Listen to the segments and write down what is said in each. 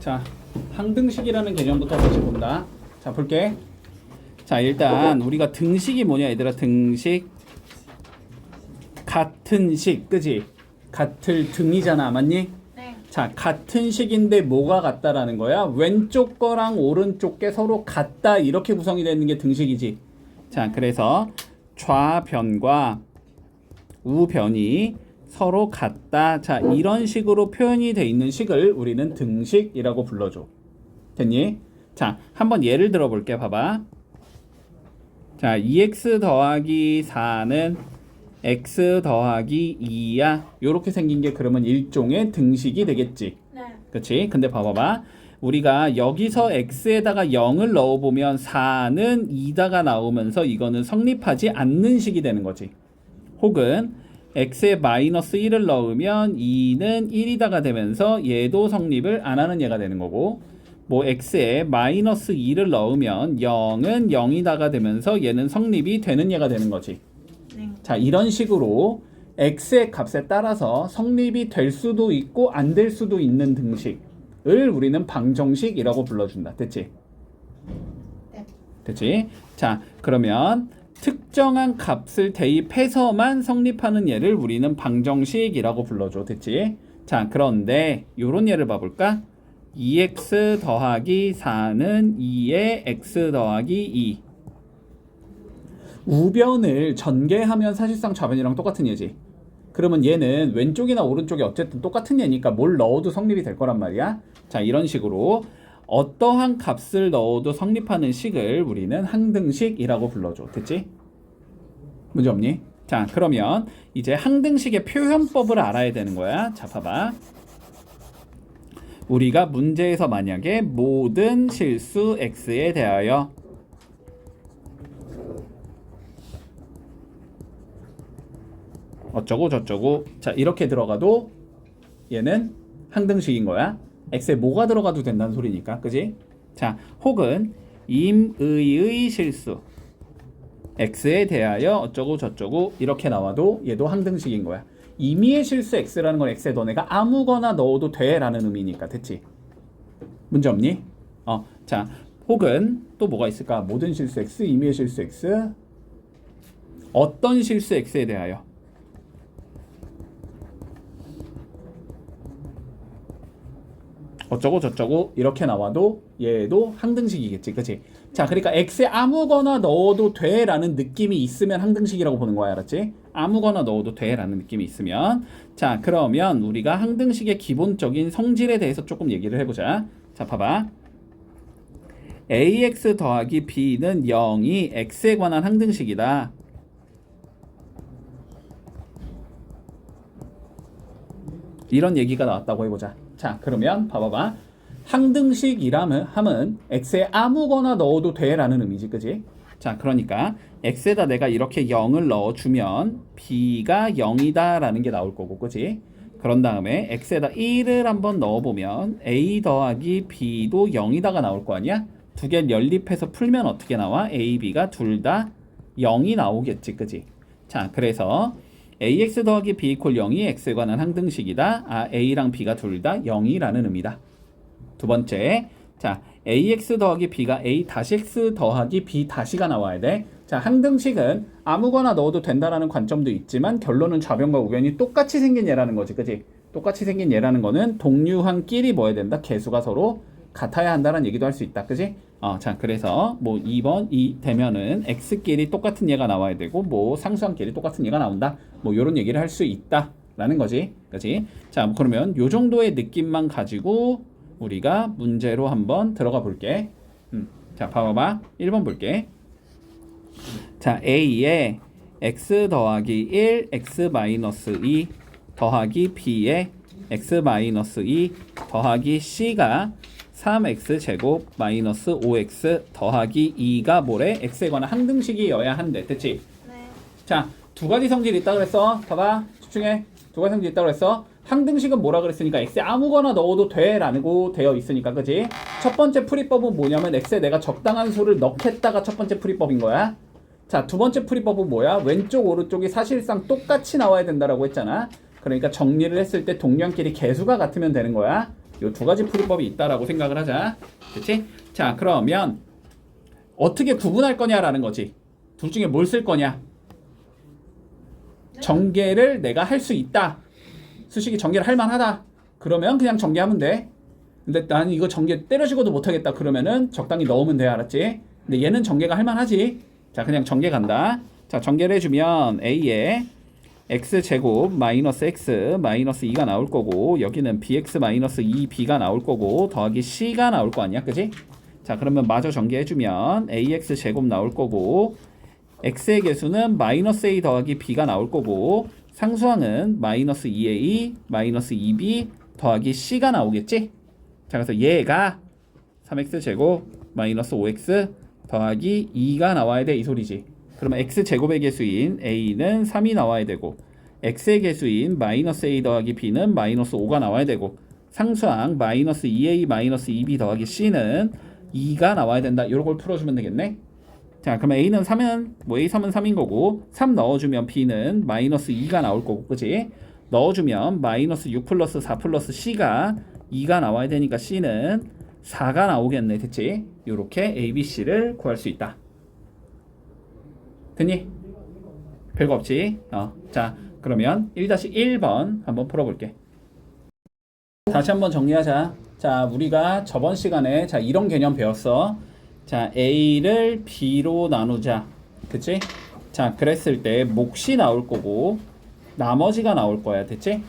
자, 항등식이라는 개념부터 다시 본다. 자, 볼게. 자, 일단 우리가 등식이 뭐냐 얘들아. 등식 같은 식, 그지? 같을 등이잖아, 맞니? 네. 자, 같은 식인데 뭐가 같다라는 거야? 왼쪽 거랑 오른쪽 게 서로 같다 이렇게 구성이 되는 게 등식이지. 자, 그래서 좌변과 우변이 서로 같다. 자, 이런 식으로 표현이 돼 있는 식을 우리는 등식이라고 불러줘. 됐니? 자, 한번 예를 들어 볼게. 봐봐. 자, 2x 더하기 4는 x 더하기 2야. 요렇게 생긴 게 그러면 일종의 등식이 되겠지. 네. 그치? 근데 봐봐봐. 우리가 여기서 x에다가 0을 넣어보면 4는 2다가 나오면서 이거는 성립하지 않는 식이 되는 거지. 혹은 x에 마이너스 1을 넣으면 2는 1이다가 되면서 얘도 성립을 안 하는 얘가 되는 거고, 뭐 x에 마이너스 2를 넣으면 0은 0이다가 되면서 얘는 성립이 되는 얘가 되는 거지. 네. 자, 이런 식으로 x의 값에 따라서 성립이 될 수도 있고 안 될 수도 있는 등식을 우리는 방정식이라고 불러준다. 됐지? 네. 됐지? 자, 그러면 특정한 값을 대입해서만 성립하는 예를 우리는 방정식이라고 불러줘. 됐지? 자, 그런데 요런 예를 봐볼까? 2x 더하기 4는 2의 x 더하기 2. 우변을 전개하면 사실상 좌변이랑 똑같은 예지. 그러면 얘는 왼쪽이나 오른쪽이 어쨌든 똑같은 예니까 뭘 넣어도 성립이 될 거란 말이야. 자, 이런 식으로 어떠한 값을 넣어도 성립하는 식을 우리는 항등식이라고 불러줘. 됐지? 문제 없니? 자, 그러면 이제 항등식의 표현법을 알아야 되는 거야. 자, 봐봐. 우리가 문제에서 만약에 모든 실수 x에 대하여 어쩌고 저쩌고, 자, 이렇게 들어가도 얘는 항등식인 거야. x에 뭐가 들어가도 된다는 소리니까, 그지? 자, 혹은 임의의 실수 x에 대하여 어쩌고 저쩌고 이렇게 나와도 얘도 항등식인 거야. 임의의 실수 x라는 건 x에 너네가 아무거나 넣어도 돼 라는 의미니까. 됐지? 문제 없니? 자, 혹은 또 뭐가 있을까? 모든 실수 x, 임의의 실수 x, 어떤 실수 x에 대하여, 어쩌고 저쩌고 이렇게 나와도 얘도 항등식이겠지. 그치? 자, 그러니까 x에 아무거나 넣어도 돼 라는 느낌이 있으면 항등식이라고 보는 거야. 알았지? 아무거나 넣어도 돼 라는 느낌이 있으면. 자, 그러면 우리가 항등식의 기본적인 성질에 대해서 조금 얘기를 해보자. 자, 봐봐. ax 더하기 b는 0이 x에 관한 항등식이다. 이런 얘기가 나왔다고 해보자. 자, 그러면 봐봐봐. 항등식이라면 함은 x에 아무거나 넣어도 돼 라는 의미지. 그지? 자, 그러니까 x에다 내가 이렇게 0을 넣어주면 b가 0이다 라는 게 나올 거고, 그지? 그런 다음에 x에다 1을 한번 넣어보면 a 더하기 b도 0이다가 나올 거 아니야? 두 개 연립해서 풀면 어떻게 나와? a, b가 둘 다 0이 나오겠지. 그지? 자, 그래서 ax 더하기 b 이퀄 0이 x에 관한 항등식이다. 아, a랑 b가 둘 다 0이라는 의미다. 두 번째, 자, ax 더하기 b가 a 다시 x 더하기 b 다시가 나와야 돼. 자, 항등식은 아무거나 넣어도 된다라는 관점도 있지만 결론은 좌변과 우변이 똑같이 생긴 예라는 거지. 그지? 똑같이 생긴 예라는 거는 동류항끼리 뭐 해야 된다? 개수가 서로 같아야 한다는 얘기도 할 수 있다. 그지? 자, 그래서 뭐 2번 이 되면은 x끼리 똑같은 예가 나와야 되고 뭐 상수항끼리 똑같은 예가 나온다. 뭐 요런 얘기를 할 수 있다라는 거지. 그지? 자, 그러면 요 정도의 느낌만 가지고 우리가 문제로 한번 들어가 볼게. 자, 봐봐봐. 1번 볼게. 자, a에 x 더하기 1, x 마이너스 2 더하기 b에 x 마이너스 2 더하기 c가 3x 제곱 마이너스 5x 더하기 2가 뭐래? x에 관한 항등식이어야 한대. 됐지? 네. 자, 두 가지 성질이 있다 그랬어. 봐봐. 집중해. 두 가지 성질이 있다 그랬어. 항등식은 뭐라 그랬으니까 x에 아무거나 넣어도 돼 라고 되어 있으니까. 그지? 첫 번째 풀이법은 뭐냐면 x에 내가 적당한 수를 넣겠다가 첫 번째 풀이법인 거야. 자, 두 번째 풀이법은 뭐야? 왼쪽 오른쪽이 사실상 똑같이 나와야 된다라고 했잖아. 그러니까 정리를 했을 때 동량끼리 개수가 같으면 되는 거야. 요 두 가지 풀이법이 있다라고 생각을 하자. 그치? 자, 그러면 어떻게 구분할 거냐라는 거지. 둘 중에 뭘 쓸 거냐? 전개를 내가 할 수 있다. 수식이 전개를 할 만하다. 그러면 그냥 전개하면 돼. 근데 난 이거 전개 때려주고도 못하겠다. 그러면은 적당히 넣으면 돼. 알았지? 근데 얘는 전개가 할 만하지. 자, 그냥 전개 간다. 자, 전개를 해주면 A에 x제곱 마이너스 x 마이너스 2가 나올 거고, 여기는 bx 마이너스 2b가 나올 거고, 더하기 c가 나올 거 아니야? 그지? 자, 그러면 마저 전개해주면 ax제곱 나올 거고, x의 개수는 마이너스 a 더하기 b가 나올 거고, 상수항은 마이너스 2a 마이너스 2b 더하기 c가 나오겠지? 자, 그래서 얘가 3x제곱 마이너스 5x 더하기 2가 나와야 돼, 이 소리지. 그러면 x제곱의 개수인 a는 3이 나와야 되고, x의 개수인 마이너스 a 더하기 b는 마이너스 5가 나와야 되고, 상수항 마이너스 2a 마이너스 2b 더하기 c는 2가 나와야 된다. 이런 걸 풀어주면 되겠네. 자, 그러면 a는 3은 뭐 a3은 3인 거고, 3 넣어주면 b는 마이너스 2가 나올 거고, 그지? 넣어주면 마이너스 6 플러스 4 플러스 c가 2가 나와야 되니까 c는 4가 나오겠네. 됐지? 이렇게 a, b, c를 구할 수 있다. 됐니? 별거 없지? 자, 그러면 1-1번 한번 풀어볼게. 다시 한번 정리하자. 자, 우리가 저번 시간에 자 이런 개념 배웠어. 자, A를 B로 나누자. 그치? 자, 그랬을 때 몫이 나올 거고 나머지가 나올 거야. 됐지?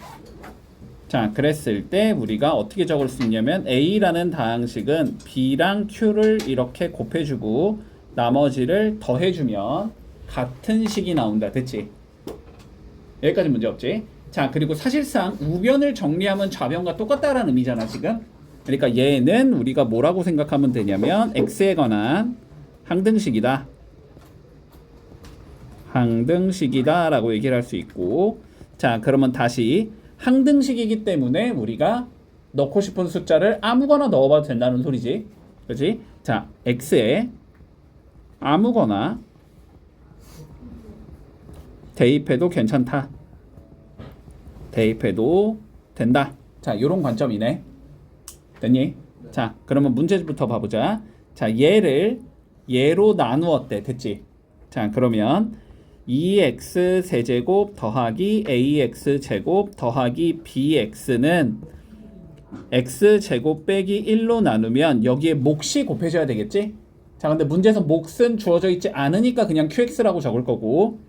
자, 그랬을 때 우리가 어떻게 적을 수 있냐면 A라는 다항식은 B랑 Q를 이렇게 곱해주고 나머지를 더해주면 같은 식이 나온다. 됐지? 여기까지 문제 없지? 자, 그리고 사실상 우변을 정리하면 좌변과 똑같다라는 의미잖아, 지금. 그러니까 얘는 우리가 뭐라고 생각하면 되냐면 x에 관한 항등식이다. 항등식이다 라고 얘기를 할 수 있고, 자, 그러면 다시 항등식이기 때문에 우리가 넣고 싶은 숫자를 아무거나 넣어봐도 된다는 소리지. 그렇지? 자, x에 아무거나 대입해도 괜찮다. 대입해도 된다. 자, 요런 관점이네. 됐니? 자, 그러면 문제부터 봐보자. 자, 얘를 얘로 나누었대. 됐지? 자, 그러면 2x 세제곱 더하기 ax 제곱 더하기 bx는 x 제곱 빼기 1로 나누면 여기에 몫이 곱해져야 되겠지? 자, 근데 문제에서 몫은 주어져 있지 않으니까 그냥 qx라고 적을 거고,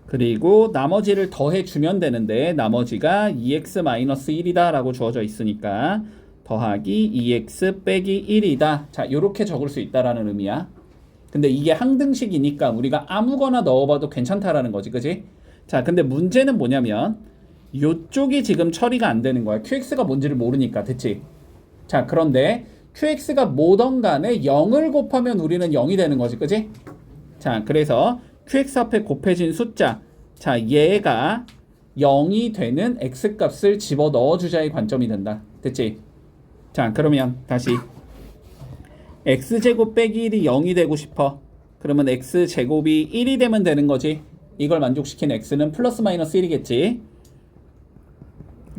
그리고 나머지를 더해주면 되는데 나머지가 2x-1이다 라고 주어져 있으니까 더하기 2x 빼기 1이다. 자, 요렇게 적을 수 있다라는 의미야. 근데 이게 항등식이니까 우리가 아무거나 넣어봐도 괜찮다라는 거지, 그지? 자, 근데 문제는 뭐냐면 요쪽이 지금 처리가 안 되는 거야. qx가 뭔지를 모르니까. 됐지? 자, 그런데 qx가 뭐든 간에 0을 곱하면 우리는 0이 되는 거지, 그지? 자, 그래서 qx 앞에 곱해진 숫자, 자, 얘가 0이 되는 x값을 집어 넣어주자의 관점이 된다. 됐지? 자, 그러면 다시 x제곱 빼기 1이 0이 되고 싶어. 그러면 x제곱이 1이 되면 되는 거지. 이걸 만족시킨 x는 플러스 마이너스 1이겠지.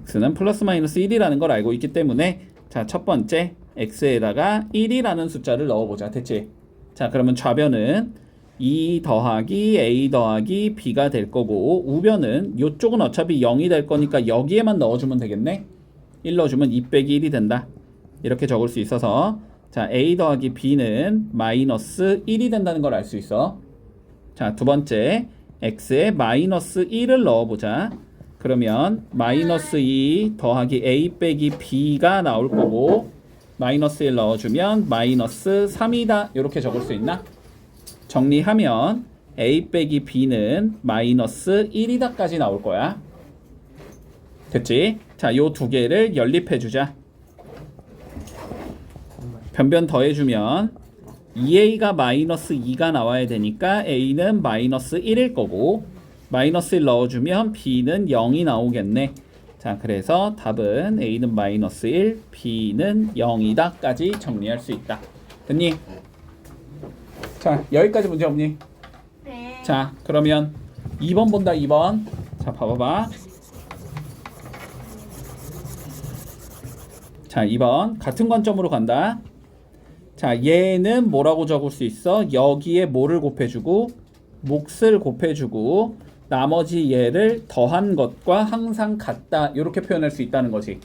x는 플러스 마이너스 1이라는 걸 알고 있기 때문에, 자, 첫 번째 x에다가 1이라는 숫자를 넣어보자. 됐지? 자, 그러면 좌변은 2 더하기 a 더하기 b가 될 거고, 우변은 이쪽은 어차피 0이 될 거니까 여기에만 넣어주면 되겠네. 1 넣어주면 2 빼기 1이 된다. 이렇게 적을 수 있어서, 자, a 더하기 b는 마이너스 1이 된다는 걸 알 수 있어. 자, 두 번째 x에 마이너스 1을 넣어보자. 그러면 마이너스 2 더하기 a 빼기 b가 나올 거고, 마이너스 1 넣어주면 마이너스 3이다. 이렇게 적을 수 있나? 정리하면 a 빼기 b는 마이너스 1이다까지 나올 거야. 됐지? 자, 요 두 개를 연립해주자. 변변 더해주면 2a가 마이너스 2가 나와야 되니까 a는 마이너스 1일 거고, 마이너스 1 넣어주면 b는 0이 나오겠네. 자, 그래서 답은 a는 마이너스 1, b는 0이다 까지 정리할 수 있다. 됐니? 자, 여기까지 문제 없니? 네. 자, 그러면 2번 본다. 2번. 자, 봐봐봐. 자, 2번 같은 관점으로 간다. 자, 얘는 뭐라고 적을 수 있어? 여기에 뭐를 곱해주고 몫을 곱해주고 나머지 얘를 더한 것과 항상 같다 이렇게 표현할 수 있다는 거지.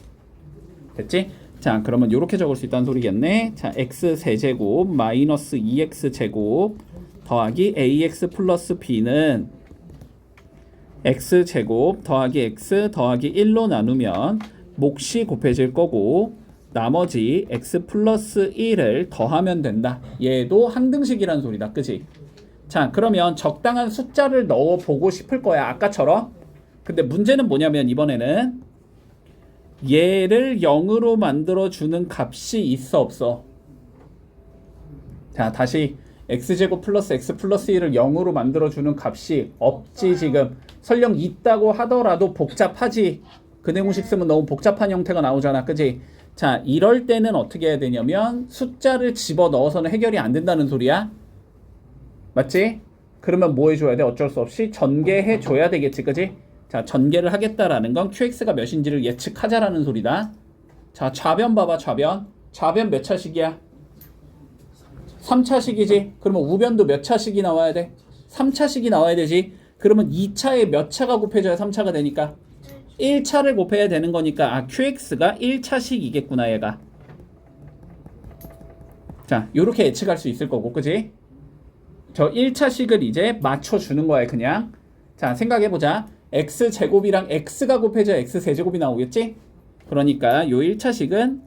됐지? 자, 그러면 이렇게 적을 수 있다는 소리겠네. 자, x 세제곱 마이너스 2x 제곱 더하기 ax 플러스 b는 x 제곱 더하기 x 더하기 1로 나누면 몫이 곱해질 거고 나머지 x 플러스 1을 더하면 된다. 얘도 항등식이란 소리다. 그지? 자, 그러면 적당한 숫자를 넣어보고 싶을 거야. 아까처럼. 근데 문제는 뭐냐면 이번에는 얘를 0으로 만들어주는 값이 있어 없어? 자, 다시 x제곱 플러스 x 플러스 1을 0으로 만들어주는 값이 없지 지금. 설령 있다고 하더라도 복잡하지. 근해공식 쓰면 너무 복잡한 형태가 나오잖아. 그지? 자, 이럴 때는 어떻게 해야 되냐면 숫자를 집어넣어서는 해결이 안 된다는 소리야. 맞지? 그러면 뭐 해줘야 돼? 어쩔 수 없이 전개해줘야 되겠지. 그지? 자, 전개를 하겠다라는 건 qx가 몇인지를 예측하자라는 소리다. 자, 좌변 봐봐. 좌변 몇 차식이야? 3차식이지. 그러면 우변도 몇 차식이 나와야 돼? 3차식이 나와야 되지. 그러면 2차에 몇 차가 곱해져야 3차가 되니까 1차를 곱해야 되는 거니까 아, qx가 1차식이겠구나 얘가. 자, 요렇게 예측할 수 있을 거고. 그지? 저 1차식을 이제 맞춰주는 거야 그냥. 자, 생각해보자. x제곱이랑 x가 곱해져 x세제곱이 나오겠지? 그러니까 요 1차식은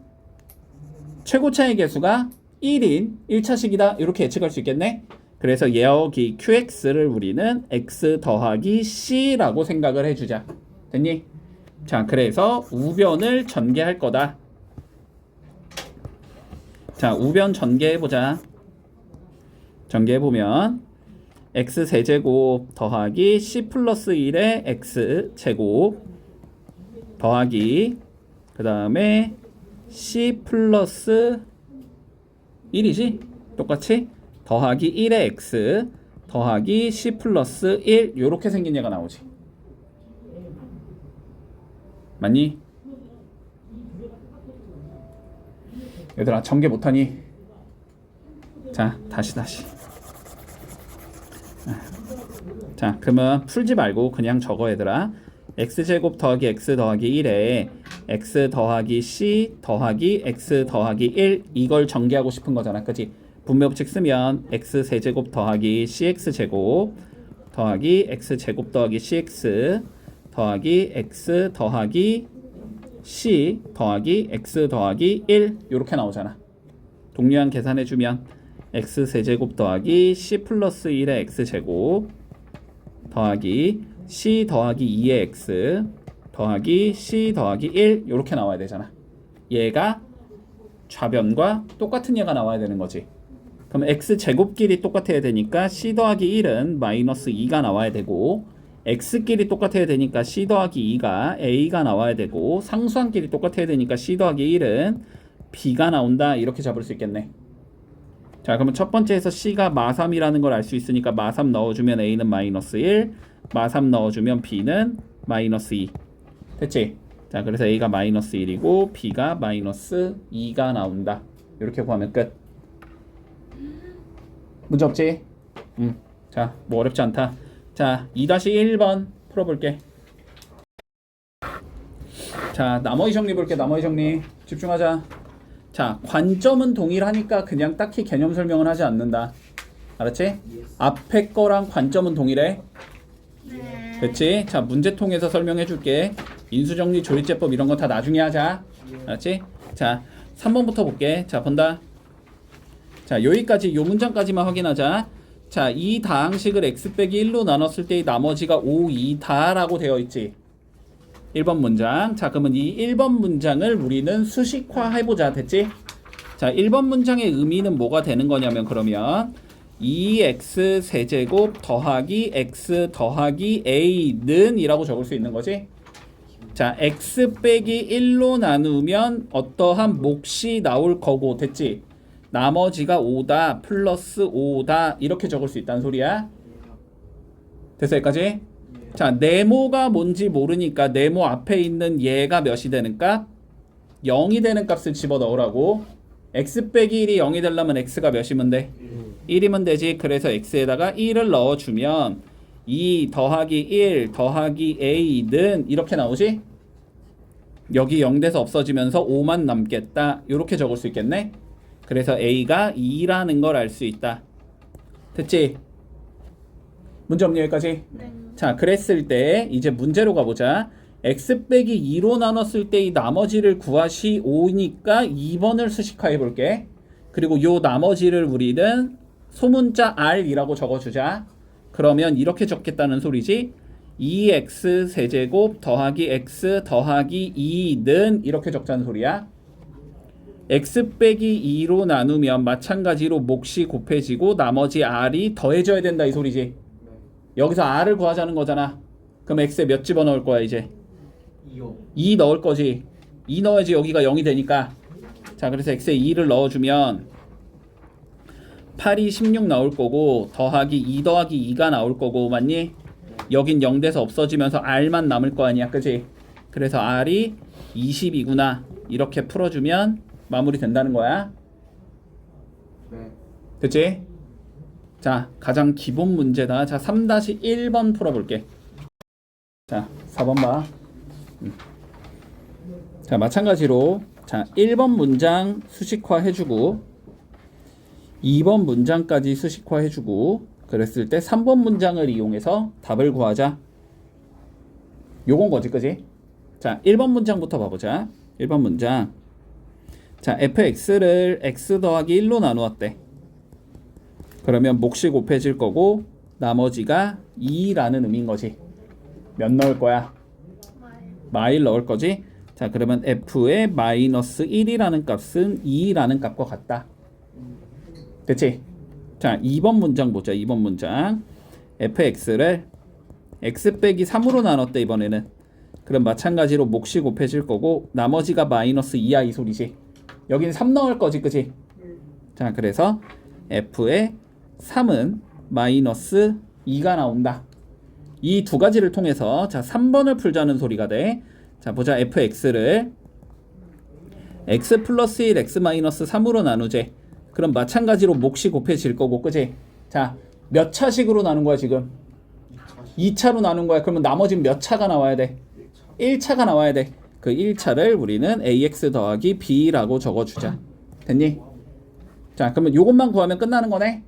최고차의 개수가 1인 1차식이다 이렇게 예측할 수 있겠네. 그래서 여기 qx를 우리는 x 더하기 c라고 생각을 해주자. 됐니? 자, 그래서 우변을 전개할 거다. 자, 우변 전개해보자. 전개해보면 x세제곱 더하기 c 플러스 1의 x제곱 더하기 그 다음에 c 플러스 1이지? 똑같이 더하기 1의 x 더하기 c 플러스 1 요렇게 생긴 얘가 나오지. 맞니? 얘들아 전개 못하니? 자, 다시 자, 그러면 풀지 말고 그냥 적어 얘들아. x제곱 더하기 x 더하기 1에 x 더하기 c 더하기 x 더하기 1 이걸 전개하고 싶은 거잖아. 그치? 분모법칙 쓰면 x세제곱 더하기 cx제곱 더하기 x제곱 더하기 cx 더하기 x 더하기 c 더하기 x 더하기 1 이렇게 나오잖아. 동류한 계산해주면 x세제곱 더하기 c 플러스 1의 x제곱 더하기 c 더하기 2의 x 더하기 c 더하기 1 이렇게 나와야 되잖아. 얘가 좌변과 똑같은 얘가 나와야 되는 거지. 그럼 x제곱끼리 똑같아야 되니까 c 더하기 1은 마이너스 2가 나와야 되고 x끼리 똑같아야 되니까 c 더하기 2가 a가 나와야 되고 상수항끼리 똑같아야 되니까 c 더하기 1은 b가 나온다. 이렇게 잡을 수 있겠네. 자, 그러면 첫 번째에서 c가 마3이라는 걸 알 수 있으니까 마3 넣어주면 a는 마이너스 1 마3 넣어주면 b는 마이너스 2 됐지? 자, 그래서 a가 마이너스 1이고 b가 마이너스 2가 나온다. 이렇게 구하면 끝. 문제 없지? 자, 뭐 어렵지 않다. 자, 2-1번 풀어볼게. 자, 나머지 정리 볼게. 나머지 정리 집중하자. 자, 관점은 동일하니까 그냥 딱히 개념 설명은 하지 않는다. 알았지? 앞에 거랑 관점은 동일해. 네. 됐지? 자, 문제통에서 설명해 줄게. 인수정리 조리제법 이런 거 다 나중에 하자. 알았지? 자, 3번부터 볼게. 자, 본다. 자, 여기까지 요 문장까지만 확인하자. 자, 이 다항식을 x 빼기 1로 나눴을 때 나머지가 5, 2다 라고 되어 있지. 1번 문장. 자, 그러면 이 1번 문장을 우리는 수식화 해보자. 됐지? 자, 1번 문장의 의미는 뭐가 되는 거냐면 그러면 2x 세제곱 더하기 x 더하기 a는 이라고 적을 수 있는 거지. 자, x 빼기 1로 나누면 어떠한 몫이 나올 거고. 됐지? 나머지가 5다 플러스 5다 이렇게 적을 수 있다는 소리야. 됐어 여기까지? 자, 네모가 뭔지 모르니까 네모 앞에 있는 얘가 몇이 되는 값? 0이 되는 값을 집어넣으라고. x 빼기 1이 0이 되려면 x가 몇이면 돼? 1이면 되지. 그래서 x에다가 1을 넣어주면 2 더하기 1 더하기 a는 이렇게 나오지? 여기 0 돼서 없어지면서 5만 남겠다. 이렇게 적을 수 있겠네. 그래서 a가 2라는 걸 알 수 있다. 됐지? 문제 없니 여기까지? 네. 자, 그랬을 때 이제 문제로 가보자. x 빼기 2로 나눴을 때 이 나머지를 구하시 5니까 2번을 수식화해 볼게. 그리고 요 나머지를 우리는 소문자 r이라고 적어주자. 그러면 이렇게 적겠다는 소리지. 2x 세제곱 더하기 x 더하기 2는 이렇게 적자는 소리야. x 빼기 2로 나누면 마찬가지로 몫이 곱해지고 나머지 r이 더해져야 된다 이 소리지. 여기서 r을 구하자는 거잖아. 그럼 x에 몇 집어넣을 거야 이제? 2 넣을 거지. 2 넣어야지 여기가 0이 되니까. 자, 그래서 x에 2를 넣어주면 8이 16 나올 거고 더하기 2 더하기 2가 나올 거고 맞니? 여긴 0 돼서 없어지면서 r만 남을 거 아니야, 그지? 그래서 r이 20이구나. 이렇게 풀어주면 마무리 된다는 거야. 됐지? 자, 가장 기본 문제다. 자, 3-1번 풀어볼게. 자, 4번 봐. 자, 마찬가지로 자, 1번 문장 수식화 해주고 2번 문장까지 수식화 해주고 그랬을 때 3번 문장을 이용해서 답을 구하자. 요건 거지, 그지? 자, 1번 문장부터 봐보자. 1번 문장. 자, fx를 x 더하기 1로 나누었대. 그러면 몫이 곱해질 거고 나머지가 2라는 의미인 거지. 몇 넣을 거야? 마일 넣을 거지. 자, 그러면 f의 마이너스 1이라는 값은 2라는 값과 같다. 됐지? 자, 2번 문장 보자. 2번 문장. fx를 x 빼기 3으로 나눴대 이번에는. 그럼 마찬가지로 몫이 곱해질 거고 나머지가 마이너스 2야 이 소리지. 여긴 3 넣을 거지, 그지? 자, 그래서 f의 3은 마이너스 2가 나온다. 이 두 가지를 통해서 자, 3번을 풀자는 소리가 돼. 자, 보자. fx를 x 플러스 1 x 마이너스 3으로 나누재. 그럼 마찬가지로 몫이 곱해질 거고, 그지? 자, 몇 차식으로 나눈 거야 지금? 2차로 나눈 거야. 그러면 나머지는 몇 차가 나와야 돼? 1차가 나와야 돼. 그 1차를 우리는 ax 더하기 b라고 적어주자. 됐니? 자, 그러면 요것만 구하면 끝나는 거네.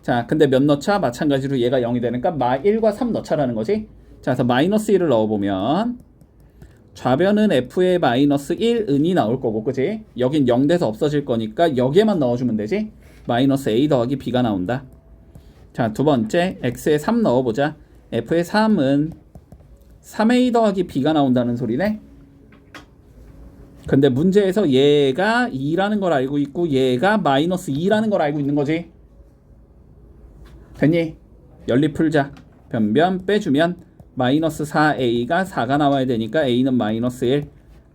자, 근데 몇 넣자? 마찬가지로 얘가 0이 되니까 1과 3 넣자라는 거지. 자, 그래서 마이너스 1을 넣어보면 좌변은 f의 마이너스 1은이 나올 거고, 그지? 여긴 0 돼서 없어질 거니까 여기에만 넣어주면 되지. 마이너스 a 더하기 b가 나온다. 자, 두 번째 x에 3 넣어보자. f의 3은 3a 더하기 b가 나온다는 소리네. 근데 문제에서 얘가 2라는 걸 알고 있고 얘가 마이너스 2라는 걸 알고 있는 거지. 됐니? 연립 풀자. 변변 빼주면 마이너스 4a가 4가 나와야 되니까 a는 마이너스 1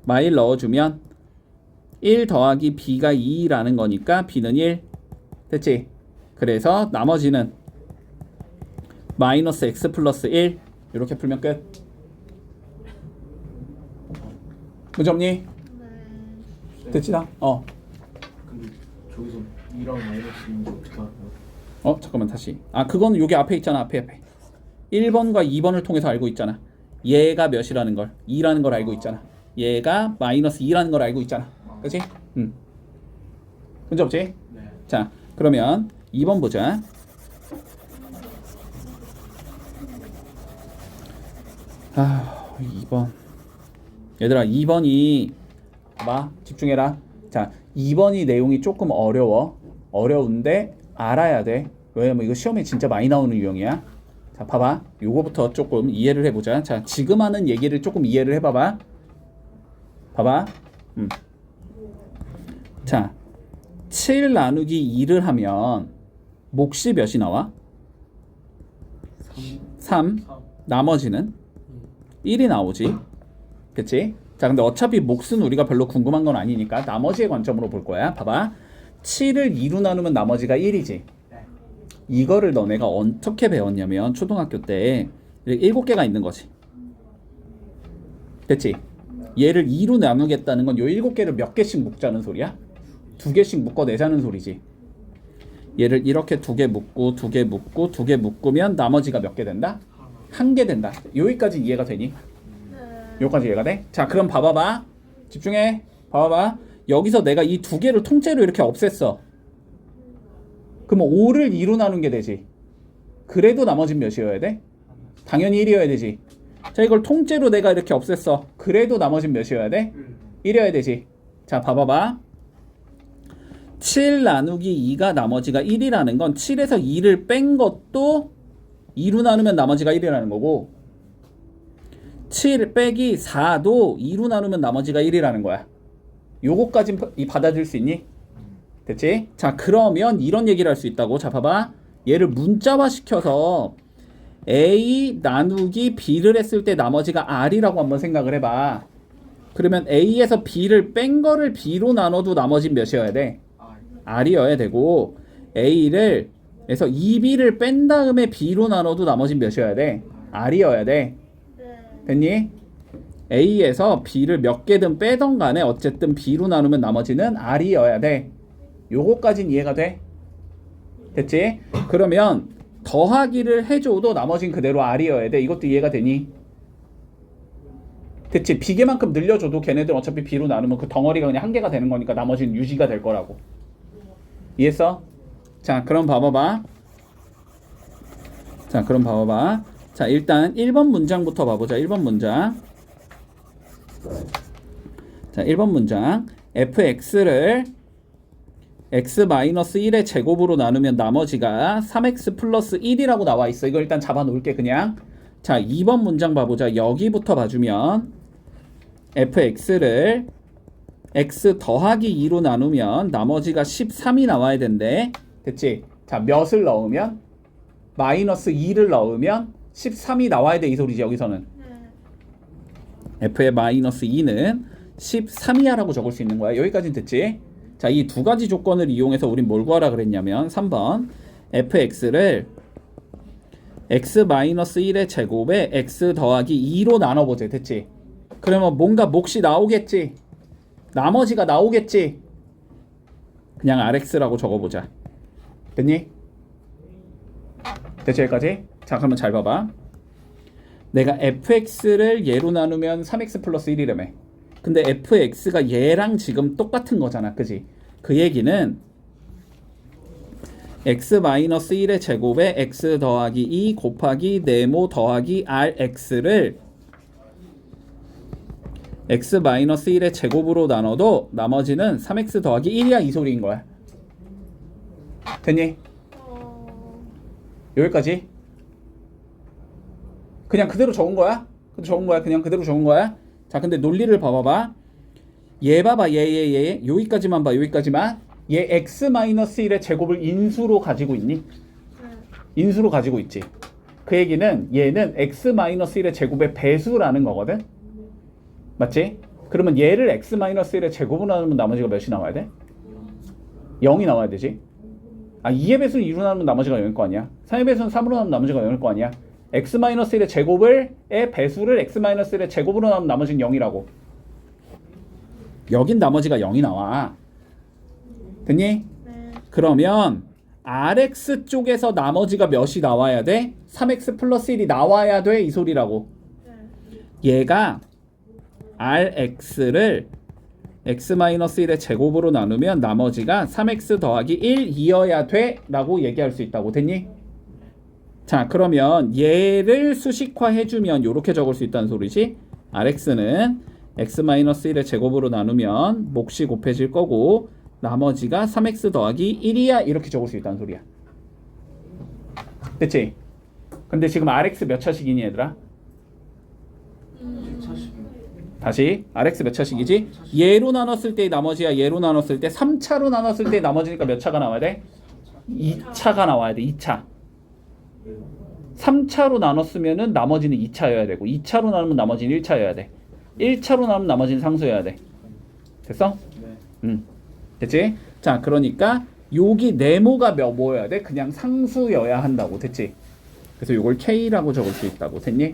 마일 넣어주면 1 더하기 b가 2라는 거니까 b는 1 됐지? 그래서 나머지는 마이너스 x 플러스 1 이렇게 풀면 끝. 문제 없니? 네. 됐지나? 근데 저기서 2랑 마이너스 2인데 어떻게 하나요? 잠깐만 다시. 그건 여기 앞에 있잖아. 앞에 1번과 2번을 통해서 알고 있잖아. 얘가 몇이라는 걸 2라는 걸 알고 있잖아. 얘가 마이너스 2라는 걸 알고 있잖아. 그치? 문제 없지? 네. 자, 그러면 2번 보자. 아, 2번. 얘들아, 2번이 봐. 집중해라. 자, 2번이 내용이 조금 어려운데 알아야 돼. 왜냐면 이거 시험에 진짜 많이 나오는 유형이야. 자, 봐봐. 요거부터 조금 이해를 해보자. 자, 지금 하는 얘기를 조금 이해를 해봐봐. 봐봐. 자, 7 나누기 2를 하면 몫이 몇이 나와? 3. 나머지는 1이 나오지. 그치? 자, 근데 어차피 몫은 우리가 별로 궁금한 건 아니니까 나머지의 관점으로 볼 거야. 봐봐. 7을 2로 나누면 나머지가 1이지. 이거를 너네가 어떻게 배웠냐면 초등학교 때 7개가 있는 거지. 됐지? 얘를 2로 나누겠다는 건 요 7개를 몇 개씩 묶자는 소리야? 2개씩 묶어내자는 소리지. 얘를 이렇게 2개 묶고 2개 묶고 2개 묶으면 나머지가 몇 개 된다? 1개 된다. 여기까지 이해가 되니? 여기까지 이해가 돼? 자, 그럼 봐봐봐. 집중해. 봐봐봐. 여기서 내가 이 2개를 통째로 이렇게 없앴어. 그러면 5를 2로 나눈 게 되지. 그래도 나머지는 몇이어야 돼? 당연히 1이어야 되지. 자, 이걸 통째로 내가 이렇게 없앴어. 그래도 나머지는 몇이어야 돼? 1이어야 되지. 자, 봐봐봐. 7 나누기 2가 나머지가 1이라는 건 7에서 2를 뺀 것도 2로 나누면 나머지가 1이라는 거고 7 빼기 4도 2로 나누면 나머지가 1이라는 거야. 요거까진 받아들일 수 있니? 됐지? 자, 그러면 이런 얘기를 할 수 있다고. 자, 봐봐. 얘를 문자화 시켜서 A 나누기 B를 했을 때 나머지가 R이라고 한번 생각을 해봐. 그러면 A에서 B를 뺀 거를 B로 나눠도 나머지는 몇이어야 돼? R이어야 되고 A를 에서 2B를 뺀 다음에 B로 나눠도 나머지는 몇이어야 돼? R이어야 돼. 됐니? A에서 B를 몇 개든 빼던 간에 어쨌든 B로 나누면 나머지는 R이어야 돼. 요거까진 이해가 돼? 됐지? 그러면 더하기를 해줘도 나머지는 그대로 R이어야 돼. 이것도 이해가 되니? 됐지? 비계만큼 늘려줘도 걔네들 어차피 B로 나누면 그 덩어리가 그냥 한 개가 되는 거니까 나머지는 유지가 될 거라고. 이해했어? 자, 그럼 봐봐봐. 자, 일단 1번 문장부터 봐보자. 1번 문장. 자, 1번 문장. fx를 x-1의 제곱으로 나누면 나머지가 3x 플러스 1이라고 나와 있어. 이거 일단 잡아 놓을게 그냥. 자, 2번 문장 봐보자. 여기부터 봐주면 fx를 x 더하기 2로 나누면 나머지가 13이 나와야 된대. 됐지? 자, 몇을 넣으면? 마이너스 2를 넣으면 13이 나와야 돼. 이 소리지 여기서는. f의 마이너스 2는 13이야 라고 적을 수 있는 거야. 여기까지는 됐지? 자, 이 두 가지 조건을 이용해서 우린 뭘 구하라 그랬냐면 3번 fx를 x-1의 제곱에 x 더하기 2로 나눠보자. 됐지? 그러면 뭔가 몫이 나오겠지? 나머지가 나오겠지? 그냥 rx라고 적어보자. 됐니? 됐지 여기까지? 자, 그러면 잘 봐봐. 내가 fx를 얘로 나누면 3x 플러스 1이라며. 근데 fx가 얘랑 지금 똑같은 거잖아. 그지? 그 얘기는 x-1의 제곱에 x 더하기 2 곱하기 네모 더하기 rx를 x-1의 제곱으로 나눠도 나머지는 3x 더하기 1이야 이 소리인 거야. 됐니? 여기까지? 그냥 그대로 적은 거야? 그냥 그대로 적은 거야? 자, 근데 논리를 봐봐봐. 얘 봐봐. 얘 여기까지만 봐. 여기까지만. 얘 x-1의 제곱을 인수로 가지고 있니? 인수로 가지고 있지. 그 얘기는 얘는 x-1의 제곱의 배수라는 거거든. 맞지? 그러면 얘를 x-1의 제곱으로 나누면 나머지가 몇이 나와야 돼? 0이 나와야 되지. 아, 2의 배수는 2로 나누면 나머지가 0일 거 아니야. 3의 배수는 3으로 나누면 나머지가 0일 거 아니야. x-1의 제곱의 배수를 x-1의 제곱으로 나누면 나머지는 0이라고. 여긴 나머지가 0이 나와. 됐니? 네. 그러면 rx 쪽에서 나머지가 몇이 나와야 돼? 3x 플러스 1이 나와야 돼 이 소리라고. 얘가 rx를 x-1의 제곱으로 나누면 나머지가 3x 더하기 1이어야 돼 라고 얘기할 수 있다고. 됐니? 자, 그러면 얘를 수식화해주면 이렇게 적을 수 있다는 소리지. rx는 x-1의 제곱으로 나누면 몫이 곱해질 거고 나머지가 3x 더하기 1이야 이렇게 적을 수 있다는 소리야. 됐지? 근데 지금 rx 몇 차식이니 얘들아? 다시 rx 몇 차식이지? 얘로 나눴을 때 나머지야. 얘로 나눴을 때 3차로 나눴을 때 나머지니까 몇 차가 나와야 돼? 2차가 나와야 돼. 2차. 3차로 나눴으면은 나머지는 2차여야 되고 2차로 나누면 나머지는 1차여야 돼. 1차로 나누면 나머지는 상수여야 돼. 됐어? 네. 됐지? 자, 그러니까 여기 네모가 뭐여야 돼? 그냥 상수여야 한다고. 됐지? 그래서 이걸 K라고 적을 수 있다고. 됐니?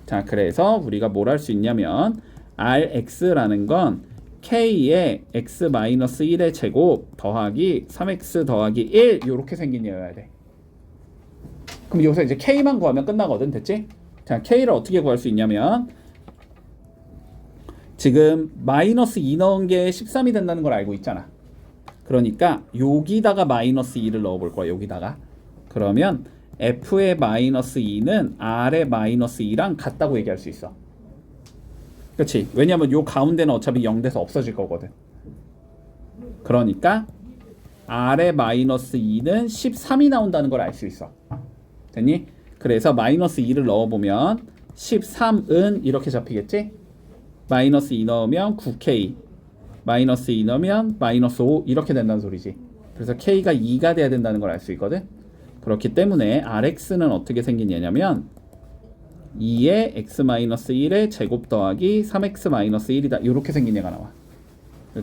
자, 그래서 우리가 뭘 할 수 있냐면 Rx라는 건 K의 x-1의 제곱 더하기 3x 더하기 1 이렇게 생긴 얘여야 돼. 그럼 여기서 이제 K만 구하면 끝나거든. 됐지? 자, K를 어떻게 구할 수 있냐면 지금 마이너스 2 넣은 게 13이 된다는 걸 알고 있잖아. 그러니까 여기다가 마이너스 2를 넣어볼 거야. 여기다가. 그러면 F의 마이너스 2는 R의 마이너스 2랑 같다고 얘기할 수 있어. 그렇지? 왜냐면 요 가운데는 어차피 0 돼서 없어질 거거든. 그러니까 R의 마이너스 2는 13이 나온다는 걸 알 수 있어. 됐니? 그래서 마이너스 2를 넣어보면 13은 이렇게 잡히겠지? 마이너스 2 넣으면 9K, 마이너스 2 넣으면 마이너스 5 이렇게 된다는 소리지. 그래서 K가 2가 돼야 된다는 걸 알 수 있거든. 그렇기 때문에 RX는 어떻게 생긴 얘냐면 2의 x-1의 제곱 더하기 3x-1이다. 이렇게 생긴 얘가 나와.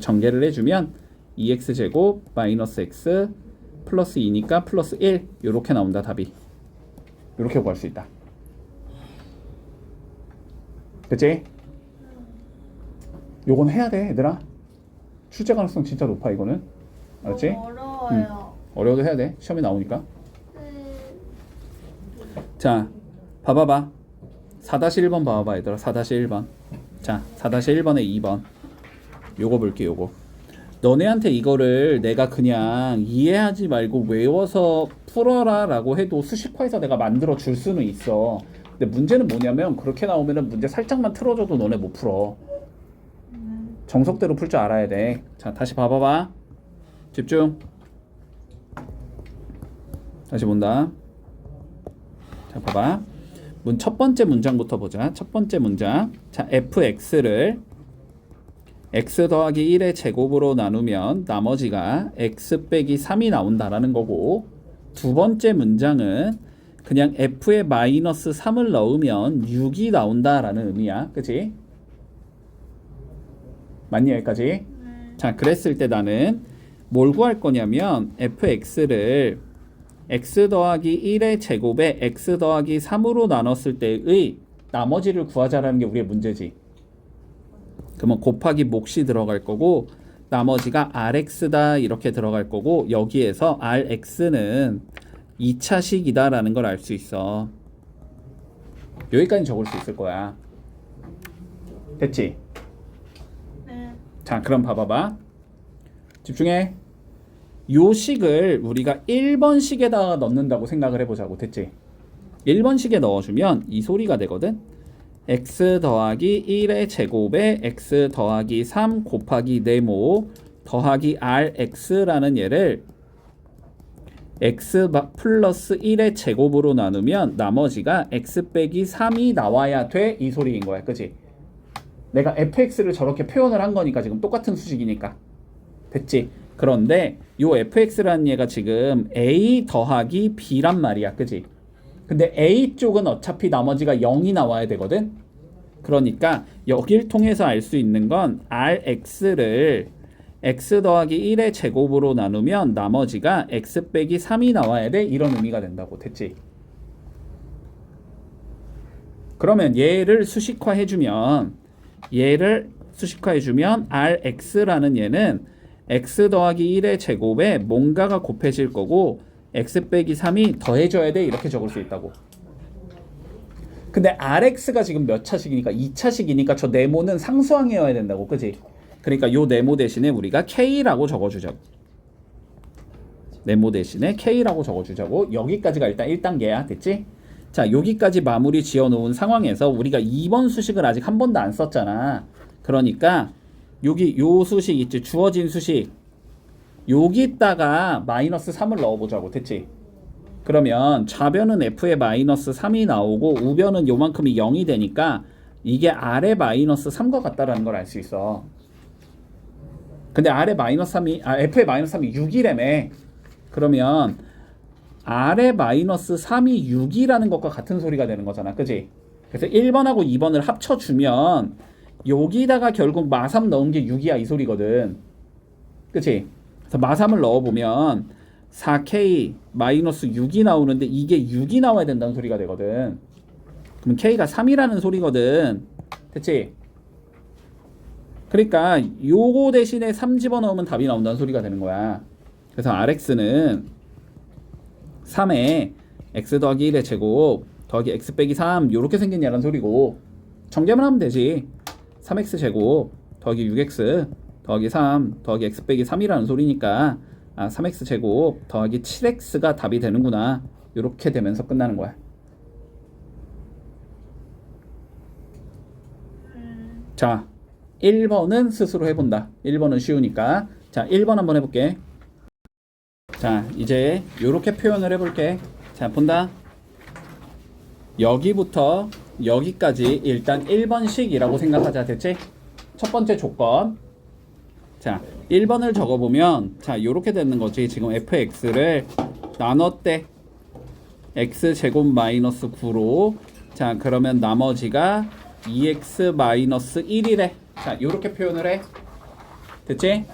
전개를 해주면 2x제곱 마이너스 x 플러스 2니까 플러스 1 이렇게 나온다. 답이. 이렇게 구할 수 있다. 그치? 요건 해야 돼 얘들아. 출제 가능성 진짜 높아 이거는. 알았지? 어려워요. 어려워도 해야 돼. 시험에 나오니까. 자, 봐봐봐. 4-1번 봐봐 얘들아. 4-1번. 자, 4-1번에 2번. 요거 볼게 요거. 너네한테 이거를 내가 그냥 이해하지 말고 외워서 풀어라 라고 해도 수식화해서 내가 만들어 줄 수는 있어. 근데 문제는 뭐냐면 그렇게 나오면은 문제 살짝만 틀어줘도 너네 못 풀어. 정석대로 풀 줄 알아야 돼. 자, 다시 봐봐봐. 집중. 다시 본다. 자, 봐봐. 첫 번째 문장부터 보자. 첫 번째 문장. 자, fx를 x 더하기 1의 제곱으로 나누면 나머지가 x 빼기 3이 나온다라는 거고, 두 번째 문장은 그냥 f에 마이너스 3을 넣으면 6이 나온다라는 의미야. 그치? 맞니 여기까지? 자, 그랬을 때 나는 뭘 구할 거냐면 fx를 x 더하기 1의 제곱에 x 더하기 3으로 나눴을 때의 나머지를 구하자라는 게 우리의 문제지. 그러면 곱하기 몫이 들어갈 거고 나머지가 rx다 이렇게 들어갈 거고, 여기에서 rx는 2차식이다 라는 걸 알 수 있어. 여기까지 적을 수 있을 거야. 됐지? 네. 자, 그럼 봐봐봐. 집중해. 요 식을 우리가 1번식에다가 넣는다고 생각을 해보자고. 됐지? 1번식에 넣어주면 이 소리가 되거든. x 더하기 1의 제곱에 x 더하기 3 곱하기 네모 더하기 rx라는 얘를 x 플러스 1의 제곱으로 나누면 나머지가 x 빼기 3이 나와야 돼. 이 소리인 거야. 그치? 내가 fx를 저렇게 표현을 한 거니까 지금 똑같은 수식이니까. 됐지? 그런데 요 fx라는 얘가 지금 a 더하기 b란 말이야. 그치? 근데 a 쪽은 어차피 나머지가 0이 나와야 되거든. 그러니까 여길 통해서 알 수 있는 건 rx를 x 더하기 1의 제곱으로 나누면 나머지가 x 빼기 3이 나와야 돼. 이런 의미가 된다고. 됐지? 그러면 얘를 수식화해주면 rx라는 얘는 x 더하기 1의 제곱에 뭔가가 곱해질 거고 x 빼기 3이 더해져야 돼. 이렇게 적을 수 있다고. 근데 rx가 지금 몇 차식이니까 2차식이니까 저 네모는 상수항이어야 된다고. 그치? 그러니까 요 네모 대신에 우리가 k라고 적어주자고. 네모 대신에 k라고 적어주자고. 여기까지가 일단 1단계야. 됐지? 자, 여기까지 마무리 지어놓은 상황에서 우리가 2번 수식을 아직 한 번도 안 썼잖아. 그러니까 여기 요 수식 있지? 주어진 수식. 여기다가 마이너스 3을 넣어보자고. 됐지? 그러면 좌변은 f에 마이너스 3이 나오고 우변은 요만큼이 0이 되니까 이게 r의 마이너스 3과 같다라는 걸 알 수 있어. 근데 f의 마이너스 3이 6이라며. 그러면 r의 마이너스 3이 6이라는 것과 같은 소리가 되는 거잖아. 그치? 그래서 1번하고 2번을 합쳐주면 여기다가 결국 마3 넣은 게 6이야 이 소리거든. 그치? 그래서 마3을 넣어보면 4k 마이너스 6이 나오는데 이게 6이 나와야 된다는 소리가 되거든. 그럼 k가 3이라는 소리거든. 됐지? 그러니까 요거 대신에 3 집어넣으면 답이 나온다는 소리가 되는 거야. 그래서 Rx는 3에 x 더하기 1의 제곱 더하기 x 빼기 3 요렇게 생겼냐는 소리고 정제만 하면 되지. 3x 제곱 더하기 6x 더하기 3 더하기 x 빼기 3이라는 소리니까 3x 제곱 더하기 7x가 답이 되는구나. 요렇게 되면서 끝나는 거야. 자, 1번은 스스로 해본다. 1번은 쉬우니까. 자, 1번 한번 해볼게. 자, 이제 요렇게 표현을 해볼게. 자, 본다. 여기부터 여기까지 일단 1번씩이라고 생각하자. 됐지? 첫 번째 조건. 자, 1번을 적어보면 자, 요렇게 되는 거지. 지금 fx를 나눴대. x제곱 마이너스 9로 자, 그러면 나머지가 2x 마이너스 1이래. 자, 요렇게 표현을 해. 됐지?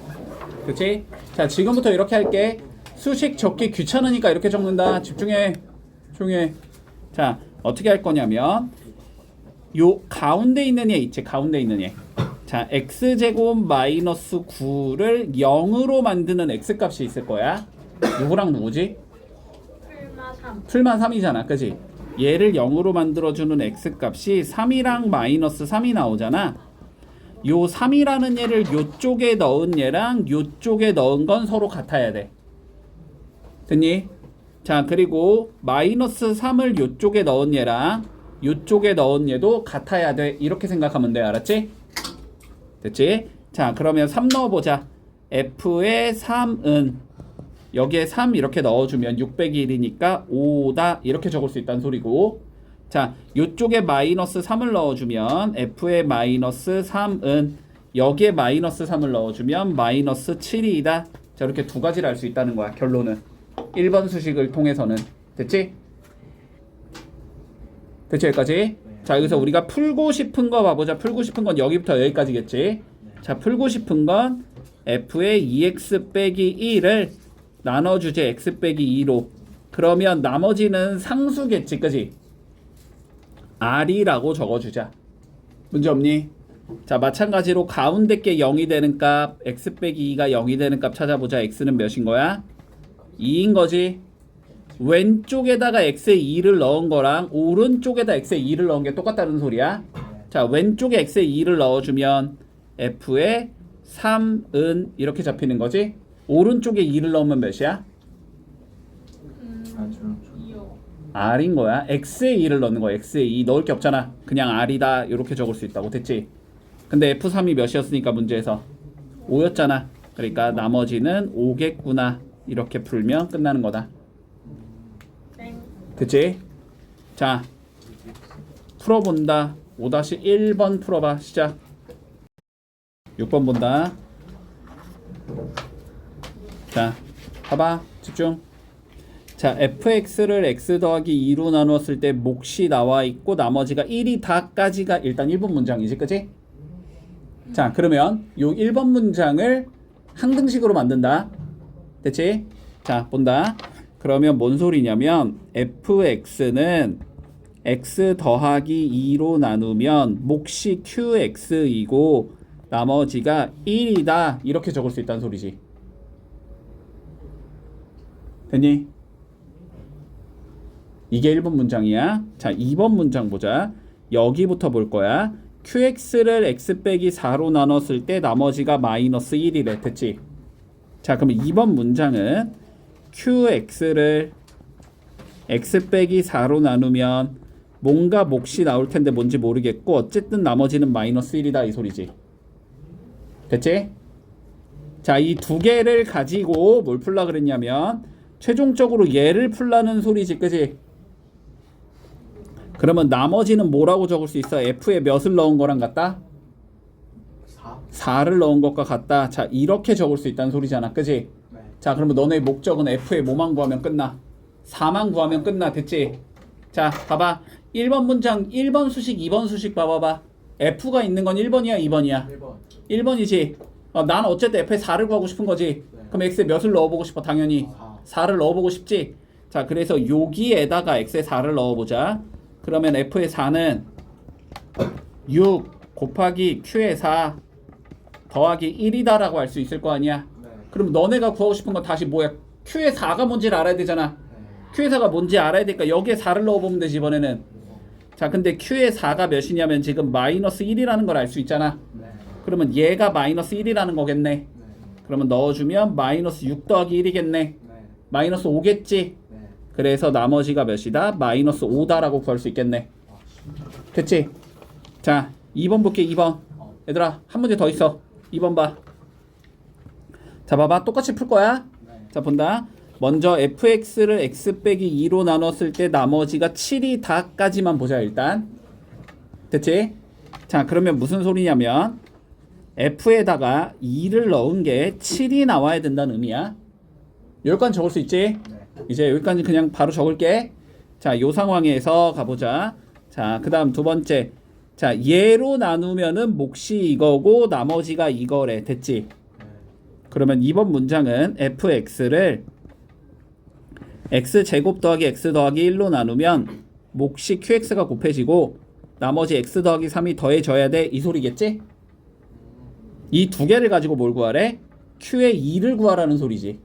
그치? 자, 지금부터 이렇게 할게. 수식 적기 귀찮으니까 이렇게 적는다. 집중해. 조용해. 자, 어떻게 할 거냐면 요 가운데 있는 얘 있지? 가운데 있는 얘. 자, x제곱 마이너스 9를 0으로 만드는 x값이 있을 거야. 누구랑 누구지? 풀마 3. 풀만 3이잖아. 그지? 얘를 0으로 만들어주는 x값이 3이랑 마이너스 3이 나오잖아. 요 3이라는 얘를 요쪽에 넣은 얘랑 요쪽에 넣은 건 서로 같아야 돼. 됐니? 자, 그리고 마이너스 3을 요쪽에 넣은 얘랑 요쪽에 넣은 얘도 같아야 돼. 이렇게 생각하면 돼. 알았지? 됐지? 자, 그러면 3 넣어보자. f의 3은 여기에 3 이렇게 넣어주면 601이니까 5다. 이렇게 적을 수 있다는 소리고. 자, 요쪽에 마이너스 3을 넣어주면 f의 마이너스 3은 여기에 마이너스 3을 넣어주면 마이너스 7이다. 자, 이렇게 두 가지를 알 수 있다는 거야. 결론은 1번 수식을 통해서는. 됐지? 됐지? 여기까지? 자, 여기서 우리가 풀고 싶은 거 봐보자. 풀고 싶은 건 여기부터 여기까지겠지? 자, 풀고 싶은 건 f의 2x 빼기 1을 나눠주제 x 빼기 2로. 그러면 나머지는 상수겠지, 그지? r이라고 적어주자. 문제 없니? 자, 마찬가지로 가운데 게 0이 되는 값, x 빼기 2가 0이 되는 값 찾아보자. x는 몇인 거야? 2인 거지. 왼쪽에다가 x의 2를 넣은 거랑 오른쪽에다 x의 2를 넣은 게 똑같다는 소리야. 자, 왼쪽에 x의 2를 넣어주면 f의 3은 이렇게 잡히는 거지. 오른쪽에 2를 넣으면 몇이야? 이요. r인 거야. x의 2를 넣는 거야. x의 2 넣을 게 없잖아. 그냥 r이다 이렇게 적을 수 있다고. 됐지? 근데 f3이 몇이었으니까 문제에서 5였잖아. 그러니까 나머지는 5겠구나. 이렇게 풀면 끝나는 거다. 땡. 됐지? 자, 풀어본다. 5-1번 풀어봐. 시작. 6번 본다. 자, 봐봐. 집중. 자, fx를 x 더하기 2로 나누었을 때 몫이 나와 있고 나머지가 1이 다까지가 일단 1번 문장이지. 그치? 자, 그러면 요 1번 문장을 항등식으로 만든다. 됐지? 자, 본다. 그러면 뭔 소리냐면 fx는 x 더하기 2로 나누면 몫이 qx이고 나머지가 1이다. 이렇게 적을 수 있다는 소리지. 됐니? 이게 1번 문장이야. 자, 2번 문장 보자. 여기부터 볼 거야. qx를 x 빼기 4로 나눴을 때 나머지가 마이너스 1이래. 됐지? 자, 그럼 2번 문장은 qx를 x 빼기 4로 나누면 뭔가 몫이 나올 텐데 뭔지 모르겠고 어쨌든 나머지는 마이너스 1이다 이 소리지. 됐지? 자, 이 두 개를 가지고 뭘 풀라 그랬냐면 최종적으로 얘를 풀라는 소리지. 그지? 그러면 나머지는 뭐라고 적을 수 있어? f에 몇을 넣은 거랑 같다? 4를 넣은 것과 같다. 자, 이렇게 적을 수 있다는 소리잖아. 그지? 네. 자, 그러면 너네 목적은 f에 뭐만 구하면 끝나? 4만 구하면 끝나. 됐지? 자, 봐봐. 1번 문장 1번 수식 2번 수식 봐봐봐. f가 있는 건 1번이야 2번이야? 1번. 1번이지. 난 어쨌든 f에 4를 구하고 싶은 거지. 네. 그럼 x에 몇을 넣어보고 싶어? 당연히 4를 넣어보고 싶지. 자, 그래서 여기에다가 x에 4를 넣어보자. 그러면 f의 4는 6 곱하기 q의 4 더하기 1이다라고 할 수 있을 거 아니야. 네. 그럼 너네가 구하고 싶은 건 다시 뭐야? Q의 4가 뭔지를 알아야 되잖아. 네. Q의 4가 뭔지 알아야 되니까 여기에 4를 넣어보면 되지 이번에는. 자 근데 Q의 4가 몇이냐면 지금 마이너스 1이라는 걸 알 수 있잖아. 네. 그러면 얘가 마이너스 1이라는 거겠네. 네. 그러면 넣어주면 마이너스 6 더하기 1이겠네. 네. 마이너스 5겠지. 네. 그래서 나머지가 몇이다? 마이너스 5다라고 구할 수 있겠네. 됐지? 자 2번 볼게. 2번 얘들아 한 문제 더 있어. 2번 봐. 자 봐봐 똑같이 풀 거야. 네. 자 본다. 먼저 fx를 x 빼기 2로 나눴을 때 나머지가 7이 다까지만 보자 일단. 됐지? 자 그러면 무슨 소리냐면 f에다가 2를 넣은 게 7이 나와야 된다는 의미야. 여기까지 적을 수 있지? 네. 이제 여기까지 그냥 바로 적을게. 자, 요 상황에서 가보자. 자, 그 다음 두 번째. 자, 얘로 나누면은 몫이 이거고 나머지가 이거래. 됐지? 네. 그러면 이번 문장은 fx를 x제곱 더하기 x 더하기 1로 나누면 몫이 qx가 곱해지고 나머지 x 더하기 3이 더해져야 돼. 이 소리겠지? 이 두 개를 가지고 뭘 구하래? q의 2를 구하라는 소리지.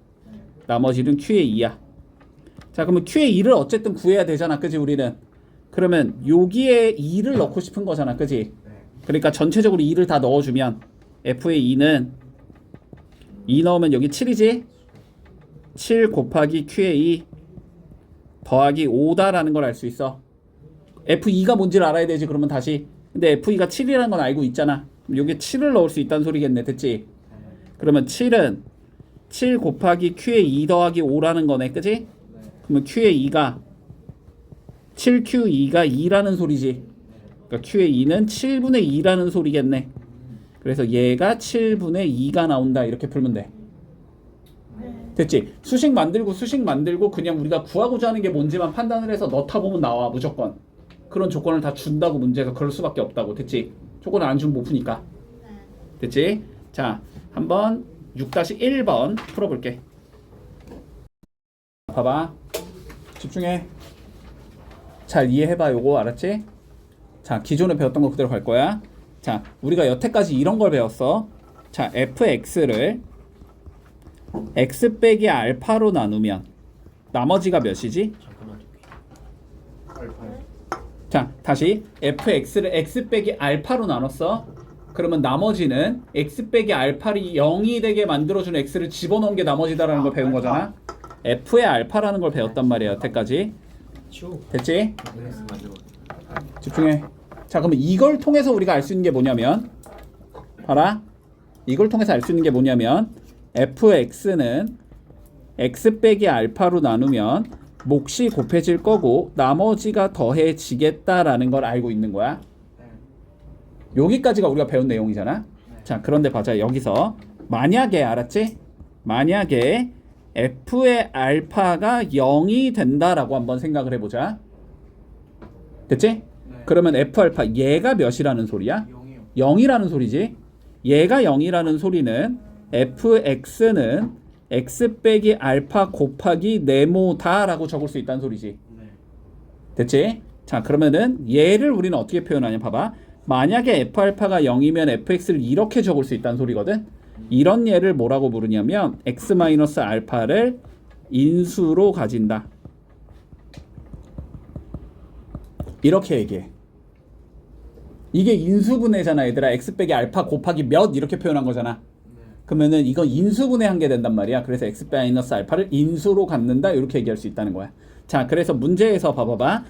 나머지는 q의 2야. 자 그러면 q의 2를 어쨌든 구해야 되잖아. 그지 우리는. 그러면 여기에 2를 넣고 싶은 거잖아. 그지? 네. 그러니까 전체적으로 2를 다 넣어주면 f의 2는 2 넣으면 여기 7이지? 7 곱하기 q의 2 더하기 5다라는 걸 알 수 있어. f2가 뭔지를 알아야 되지. 그러면 다시. 근데 f2가 7이라는 건 알고 있잖아. 그럼 여기 7을 넣을 수 있다는 소리겠네. 됐지? 그러면 7은 7 곱하기 q의 2 더하기 5라는 거네. 그지? 네. 그러면 q의 2가 7q2가 2라는 소리지. 그러니까 q의 2는 7분의 2라는 소리겠네. 그래서 얘가 7분의 2가 나온다. 이렇게 풀면 돼. 됐지? 수식 만들고 그냥 우리가 구하고자 하는 게 뭔지만 판단을 해서 넣다 보면 나와. 무조건. 그런 조건을 다 준다고 문제에서 그럴 수밖에 없다고. 됐지? 조건을 안 주면 못 푸니까. 됐지? 자, 한번 6-1번 풀어볼게. 봐봐. 집중해. 잘 이해해봐. 요거 알았지? 자, 기존에 배웠던 거 그대로 갈 거야. 자, 우리가 여태까지 이런 걸 배웠어. 자, fx를 x 빼기 알파로 나누면 나머지가 몇이지? 잠깐만. 알파요. 자, 다시 fx를 x 빼기 알파로 나눴어. 그러면 나머지는 x 빼기 알파를 0이 되게 만들어주는 x를 집어넣은 게 나머지다라는 걸 배운 거잖아. f의 알파라는 걸 배웠단 말이야 여태까지. 치우. 됐지? 네. 맞아. 집중해. 자 그러면 이걸 통해서 우리가 알 수 있는 게 뭐냐면 봐라. 이걸 통해서 알 수 있는 게 뭐냐면 fx는 x 빼기 알파로 나누면 몫이 곱해질 거고 나머지가 더해지겠다라는 걸 알고 있는 거야. 네. 여기까지가 우리가 배운 내용이잖아. 자 그런데 봐자. 여기서 만약에 알았지? 만약에 f의 알파가 0이 된다라고 한번 생각을 해보자. 됐지? 네. 그러면 f 알파 얘가 몇이라는 소리야? 0이요. 0이라는 소리지. 얘가 0이라는 소리는 fx는 x 빼기 알파 곱하기 네모다라고 적을 수 있다는 소리지. 네. 됐지? 자 그러면은 얘를 우리는 어떻게 표현하냐 봐봐. 만약에 f 알파가 0이면 fx를 이렇게 적을 수 있다는 소리거든. 이런 얘를 뭐라고 부르냐면 x 마이너스 알파를 인수로 가진다. 이렇게 얘기해. 이게 인수분해잖아 얘들아. x 빼기 알파 곱하기 몇 이렇게 표현한 거잖아. 그러면은 이건 인수분해한 게 된단 말이야. 그래서 x 마이너스 알파를 인수로 갖는다 이렇게 얘기할 수 있다는 거야. 자 그래서 문제에서 봐봐봐.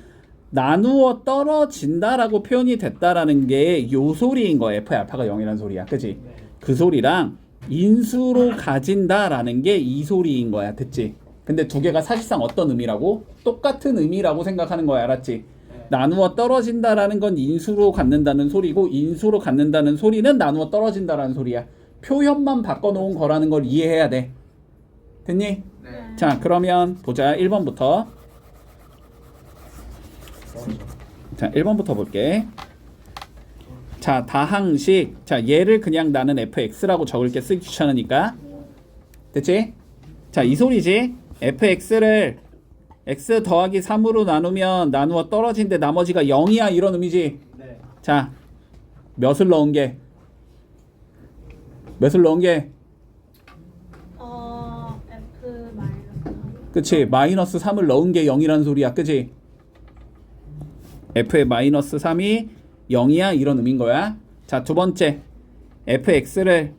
나누어 떨어진다라고 표현이 됐다라는 게 요 소리인 거야. f의 알파가 0이라는 소리야. 그치? 그 소리랑 인수로 가진다라는 게 이 소리인 거야. 됐지? 근데 두 개가 사실상 어떤 의미라고? 똑같은 의미라고 생각하는 거야. 알았지? 나누어 떨어진다라는 건 인수로 갖는다는 소리고 인수로 갖는다는 소리는 나누어 떨어진다라는 소리야. 표현만 바꿔놓은 거라는 걸 이해해야 돼. 됐니? 네. 자 그러면 보자. 1번부터. 자 1번부터 볼게. 자 다항식. 자 얘를 그냥 나는 fx라고 적을게. 쓰기 귀찮으니까. 됐지? 자 이 소리지. fx를 x 더하기 3으로 나누면 나누어 떨어진데 나머지가 0이야 이런 의미지. 네. 자 몇을 넣은 게 몇을 넣은 게? F 마이너스. 그치? 마이너스 3을 넣은 게 0이란 소리야. 그치? f의 마이너스 3이 0이야 이런 의미인 거야. 자, 두 번째 fx를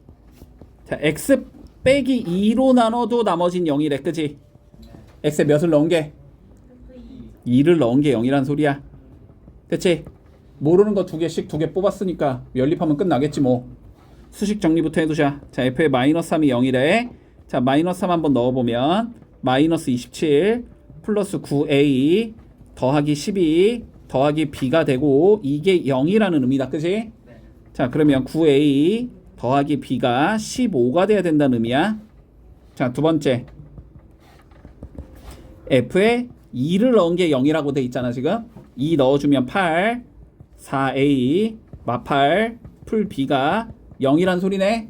자 x 빼기 2로 나눠도 나머진 0이래. 그치? x에 몇을 넣은 게? F2. 2를 넣은 게 0이란 소리야. 그치? 모르는 거 두 개씩 두 개 뽑았으니까 연립하면 끝나겠지 뭐. 수식 정리부터 해두자. 자, f의 마이너스 3이 0이래. 자, 마이너스 3 한번 넣어보면 마이너스 27 플러스 9a 더하기 12 더하기 b가 되고 이게 0이라는 의미다. 그치? 네. 자, 그러면 9a 더하기 b가 15가 돼야 된다는 의미야. 자, 두 번째 f에 2를 넣은 게 0이라고 돼 있잖아. 지금 2 넣어주면 8 4a 마8 풀 b가 0이란 소리네.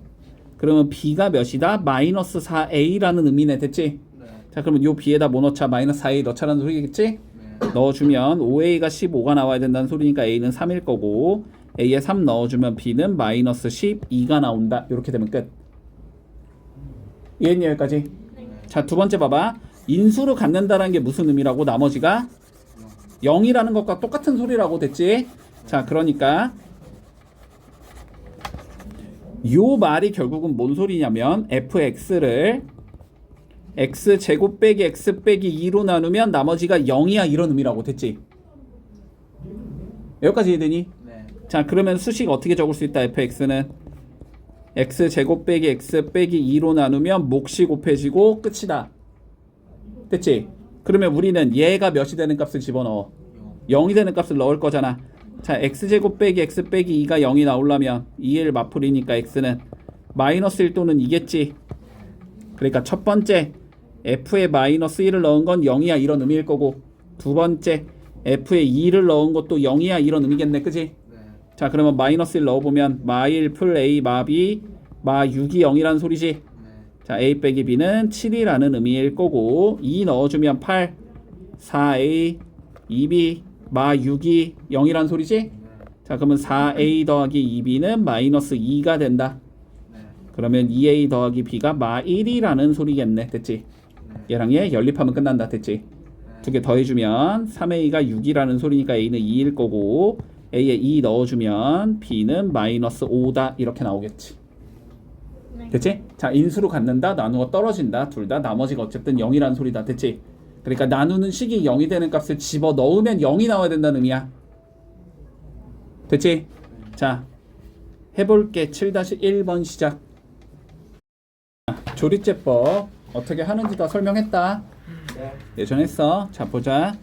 그러면 b가 몇이다? 마이너스 4a라는 의미네. 됐지? 네. 자, 그러면 요 b에다 뭐 넣자? 마이너스 4a 넣자라는 소리겠지? 네. 넣어주면 5a가 15가 나와야 된다는 소리니까 a는 3일 거고 a에 3 넣어주면 b는 마이너스 12가 나온다. 이렇게 되면 끝. 이해했니 여기까지? 네. 자, 두 번째 봐봐. 인수로 갖는다라는 게 무슨 의미라고? 나머지가 0이라는 것과 똑같은 소리라고. 됐지? 자, 그러니까 요 말이 결국은 뭔 소리냐면 fx를 x제곱 빼기 x 빼기 2로 나누면 나머지가 0이야 이런 의미라고. 됐지? 여기까지 이해되니? 네. 자, 그러면 수식 어떻게 적을 수 있다? fx는 x제곱 빼기 x 빼기 2로 나누면 몫이 곱해지고 끝이다. 됐지? 그러면 우리는 얘가 몇이 되는 값을 집어넣어? 0이 되는 값을 넣을 거잖아. 자, x제곱 빼기 x 빼기 2가 0이 나오려면 2의 마풀이니까 x는 마이너스 1 또는 2겠지. 그러니까 첫 번째 f에 마이너스 1을 넣은 건 0이야 이런 의미일 거고, 두 번째 f에 2를 넣은 것도 0이야 이런 의미겠네. 그지? 네. 자, 그러면 마이너스 1 넣어보면 마1 풀 a 마 b 마 6이 0이라는 소리지. 네. 자, a 빼기 b는 7이라는 의미일 거고 2 넣어주면 8 4a 2b 마 6이 0이라는 소리지. 네. 자, 그러면 4a 더하기 2b는 마이너스 2가 된다. 네. 그러면 2a 더하기 b가 마 1이라는 소리겠네. 됐지? 네. 얘랑 얘 연립하면 끝난다. 됐지? 두 개 더해주면 3a가 6이라는 소리니까 a는 2일 거고 a에 2 넣어주면 b는 마이너스 5다 이렇게 나오겠지. 네. 됐지? 자, 인수로 갖는다, 나누어 떨어진다, 둘 다 나머지가 어쨌든 0이라는 소리다. 됐지? 그러니까 나누는 식이 0이 되는 값을 집어 넣으면 0이 나와야 된다는 의미야. 됐지? 자, 해볼게. 7-1번 시작. 조리제법 어떻게 하는지 다 설명했다. 네. 예전에 했어. 자, 보자.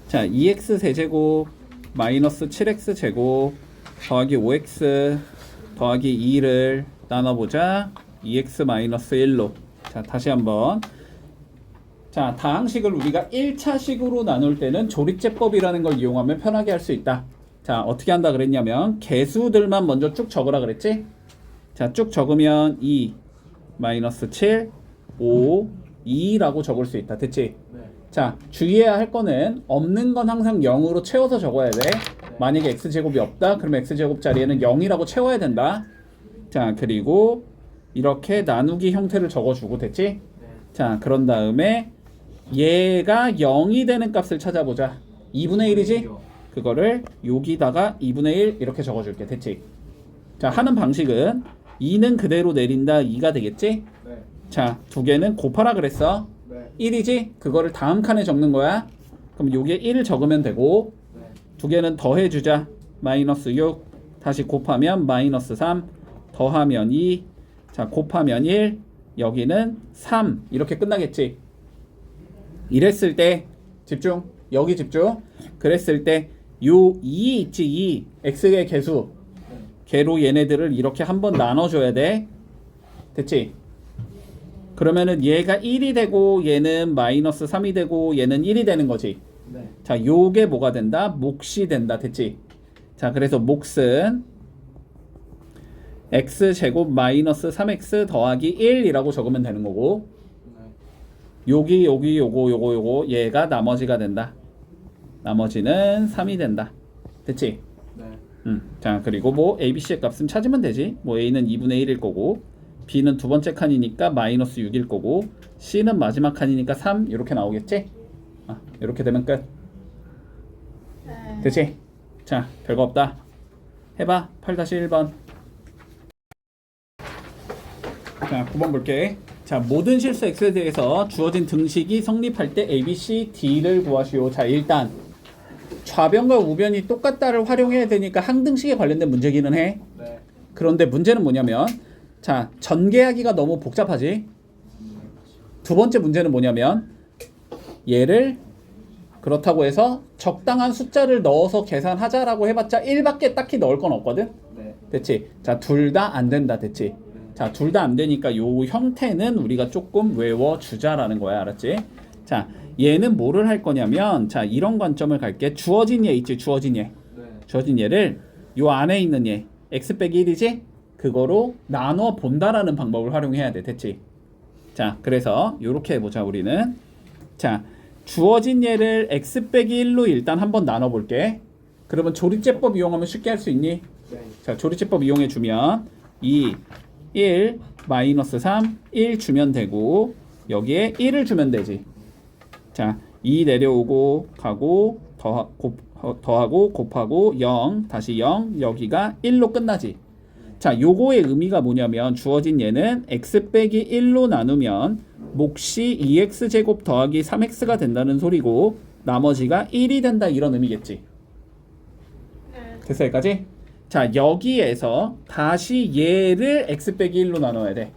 자, 2x 세제곱 마이너스 7x 제곱 더하기 5x 더하기 2를 나눠보자. 2x 마이너스 1로. 자, 다시 한번. 자, 다항식을 우리가 1차식으로 나눌 때는 조리제법이라는 걸 이용하면 편하게 할 수 있다. 자, 어떻게 한다 그랬냐면 개수들만 먼저 쭉 적으라 그랬지? 자, 쭉 적으면 2 마이너스 7 5 2라고 적을 수 있다. 됐지? 네. 자, 주의해야 할 거는 없는 건 항상 0으로 채워서 적어야 돼. 만약에 x제곱이 없다 그러면 x제곱 자리에는 0이라고 채워야 된다. 자, 그리고 이렇게 나누기 형태를 적어주고. 됐지? 네. 자, 그런 다음에 얘가 0이 되는 값을 찾아보자. 2분의 1이지? 그거를 여기다가 2분의 1 이렇게 적어줄게. 됐지? 자, 하는 방식은 2는 그대로 내린다. 2가 되겠지? 네. 자, 두 개는 곱하라 그랬어. 네. 1이지? 그거를 다음 칸에 적는 거야. 그럼 여기에 1을 적으면 되고 네. 두 개는 더해주자. 마이너스 6 다시 곱하면 마이너스 3 더하면 2 자, 곱하면 1 여기는 3 이렇게 끝나겠지. 이랬을 때 집중. 여기 집중. 그랬을 때 요 2 있지. 2 x의 개수 개로 얘네들을 이렇게 한번 나눠줘야 돼. 됐지? 그러면은 얘가 1이 되고 얘는 마이너스 3이 되고 얘는 1이 되는 거지. 네. 자, 요게 뭐가 된다? 몫이 된다. 됐지? 자, 그래서 몫은 x제곱 마이너스 3x 더하기 1이라고 적으면 되는 거고 네. 여기 요거 얘가 나머지가 된다. 나머지는 3이 된다. 됐지? 네. 자, 그리고 뭐 ABC의 값은 찾으면 되지. 뭐 A는 2분의 1일 거고, B는 두 번째 칸이니까 마이너스 6일 거고, C는 마지막 칸이니까 3 이렇게 나오겠지? 이렇게 되면 끝. 네. 그치? 자, 별거 없다. 해봐. 8-1번. 자, 9번 볼게. 자, 모든 실수 x에 대해서 주어진 등식이 성립할 때 a, b, c, d를 구하시오. 자, 일단 좌변과 우변이 똑같다를 활용해야 되니까 항등식에 관련된 문제기는 해. 네. 그런데 문제는 뭐냐면, 자, 전개하기가 너무 복잡하지? 두 번째 문제는 뭐냐면, 얘를 그렇다고 해서 적당한 숫자를 넣어서 계산하자라고 해봤자 1밖에 딱히 넣을 건 없거든? 네. 됐지? 자, 둘 다 안 된다. 됐지? 자, 둘 다 안 되니까 요 형태는 우리가 조금 외워주자라는 거야. 알았지? 자, 얘는 뭐를 할 거냐면, 자, 이런 관점을 갈게. 주어진 얘 있지? 주어진 얘. 네. 주어진 얘를 요 안에 있는 얘 x 빼기 1이지? 그거로 나눠 본다라는 방법을 활용해야 돼. 됐지? 자, 그래서 요렇게 해보자. 우리는 자, 주어진 얘를 x 빼기 1로 일단 한번 나눠 볼게. 그러면 조리제법 이용하면 쉽게 할 수 있니? 네. 자, 조리제법 이용해 주면 2, 1, 마이너스 3, 1 주면 되고, 여기에 1을 주면 되지. 자, 2 내려오고 가고 더하고 곱하고 0 다시 0 여기가 1로 끝나지. 자, 요거의 의미가 뭐냐면 주어진 얘는 x 빼기 1로 나누면 몫이 2x제곱 더하기 3x가 된다는 소리고, 나머지가 1이 된다 이런 의미겠지. 네. 됐어 여기까지? 자, 여기에서 다시 얘를 x 빼기 1로 나눠야 돼.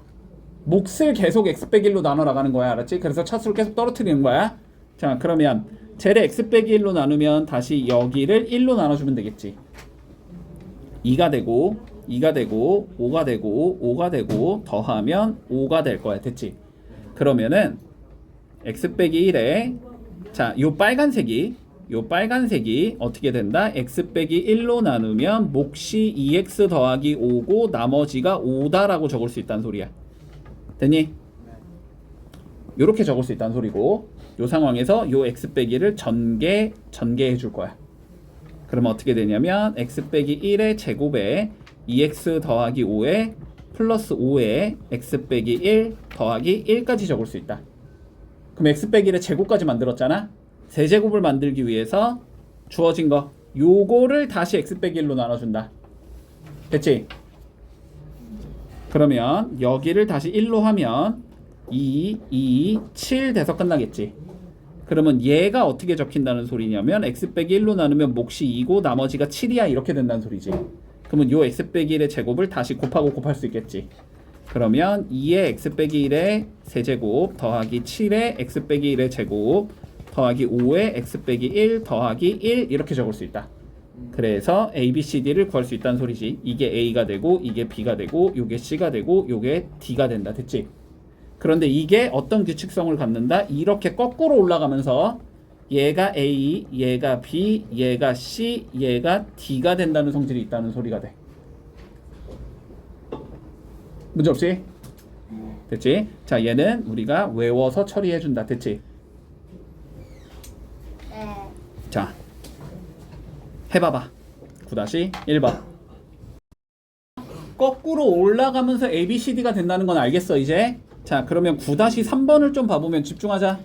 몫을 계속 x 빼기 1로 나눠 나가는 거야. 알았지? 그래서 차수를 계속 떨어뜨리는 거야. 자, 그러면 쟤를 x 빼기 1로 나누면 다시 여기를 1로 나눠주면 되겠지. 2가 되고 2가 되고 5가 되고 5가 되고 더하면 5가 될 거야. 됐지? 그러면은 x 빼기 1에 자, 요 빨간색이 어떻게 된다? x 빼기 1로 나누면 몫이 2x 더하기 5고 나머지가 5다라고 적을 수 있다는 소리야. 됐니? 요렇게 적을 수 있다는 소리고, 요 상황에서 요 x 빼기를 전개해 줄 거야. 그러면 어떻게 되냐면 x 빼기 1의 제곱에 2x 더하기 5에 플러스 5에 x 빼기 1 더하기 1까지 적을 수 있다. 그럼 x 빼기 1의 제곱까지 만들었잖아. 세제곱을 만들기 위해서 주어진 거 요거를 다시 x 빼기 1로 나눠준다. 됐지? 그러면 여기를 다시 1로 하면 2, 2, 7 돼서 끝나겠지. 그러면 얘가 어떻게 적힌다는 소리냐면 x 빼기 1로 나누면 몫이 2고 나머지가 7이야 이렇게 된다는 소리지. 그러면 요 x 빼기 1의 제곱을 다시 곱하고 곱할 수 있겠지. 그러면 2의 x 빼기 1의 세제곱 더하기 7의 x 빼기 1의 제곱 더하기 5의 x 빼기 1 더하기 1 이렇게 적을 수 있다. 그래서 a, b, c, d를 구할 수 있다는 소리지. 이게 a가 되고 이게 b가 되고 요게 c가 되고 요게 d가 된다. 됐지? 그런데 이게 어떤 규칙성을 갖는다? 이렇게 거꾸로 올라가면서 얘가 a, 얘가 b, 얘가 c, 얘가 d가 된다는 성질이 있다는 소리가 돼. 문제 없지? 됐지? 자, 얘는 우리가 외워서 처리해준다. 됐지? 네. 자, 해봐봐. 9-1번. 거꾸로 올라가면서 A, B, C, D가 된다는 건 알겠어 이제? 자, 그러면 9-3번을 좀 봐보면 집중하자.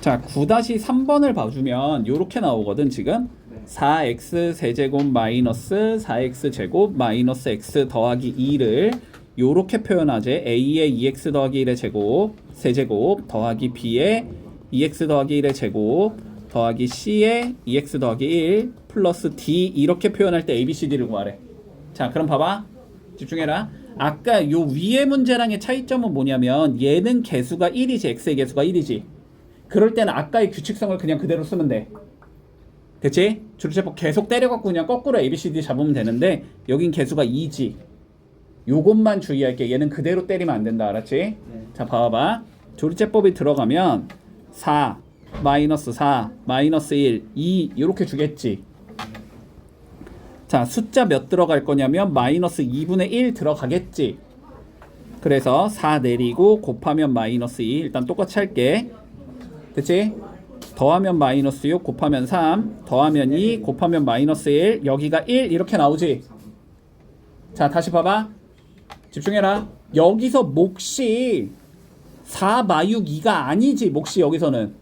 자, 9-3번을 봐주면 요렇게 나오거든 지금. 4x 세제곱 마이너스 4x 제곱 마이너스 x 더하기 2를 요렇게 표현하지. a의 2x 더하기 1의 제곱 세제곱 더하기 b의 2x 더하기 1의 제곱 더하기 c의 2x 더하기 1 플러스 d 이렇게 표현할 때 a, b, c, d를 구하래. 자, 그럼 봐봐. 집중해라. 아까 요 위의 문제랑의 차이점은 뭐냐면 얘는 개수가 1이지. x의 개수가 1이지. 그럴 때는 아까의 규칙성을 그냥 그대로 쓰면 돼. 됐지? 조리제법 계속 때려갖고 그냥 거꾸로 a, b, c, d 잡으면 되는데 여긴 개수가 2지. 요것만 주의할게. 얘는 그대로 때리면 안 된다. 알았지? 네. 자, 봐봐. 조리제법이 들어가면 4, 마이너스 4, 마이너스 1, 2 이렇게 주겠지. 자, 숫자 몇 들어갈 거냐면 마이너스 2분의 1 들어가겠지. 그래서 4 내리고 곱하면 마이너스 2 일단 똑같이 할게. 됐지? 더하면 마이너스 6 곱하면 3 더하면 2 곱하면 마이너스 1 여기가 1 이렇게 나오지. 자 다시 봐봐. 집중해라. 여기서 몫이 4 마육 2가 아니지. 몫이 여기서는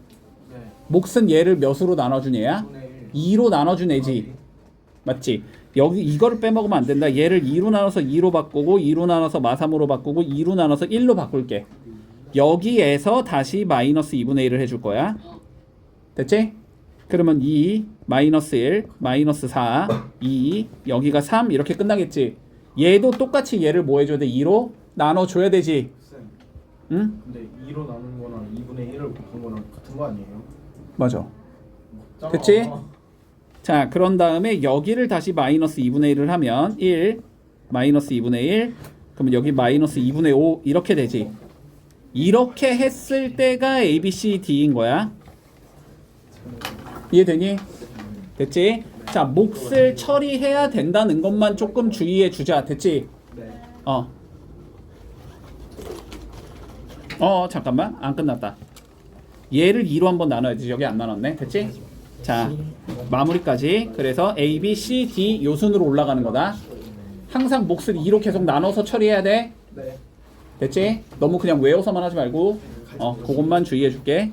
네. 몫은 얘를 몇으로 나눠준 애야? 2로 나눠준 애지. 맞지? 여기 이거를 빼먹으면 안 된다. 얘를 2로 나눠서 2로 바꾸고 2로 나눠서 마3으로 바꾸고 2로 나눠서 1로 바꿀게. 여기에서 다시 마이너스 2분의 1을 해줄 거야. 됐지? 그러면 2 마이너스 1 마이너스 4 2 여기가 3 이렇게 끝나겠지. 얘도 똑같이 얘를 뭐 해줘야 돼? 2로 나눠줘야 되지. 쌤. 응? 근데 2로 나눈 거랑 2분의 1을 곱한 거랑 같은 거 아니에요? 맞아. 맞잖아. 그치? 자 그런 다음에 여기를 다시 마이너스 2분의 1을 하면 1 마이너스 2분의 1 그러면 여기 마이너스 2분의 5 이렇게 되지. 이렇게 했을 때가 A, B, C, D인 거야. 이해되니? 됐지? 자 몫을 처리해야 된다는 것만 조금 주의해 주자. 됐지? 네. 잠깐만 안 끝났다. 얘를 2로 한번 나눠야지. 여기 안 나눴네. 됐지? 자 마무리까지. 그래서 A, B, C, D 요 순으로 올라가는 거다. 항상 몫을 2로 계속 나눠서 처리해야 돼. 네. 됐지? 너무 그냥 외워서만 하지 말고 그것만 주의해 줄게.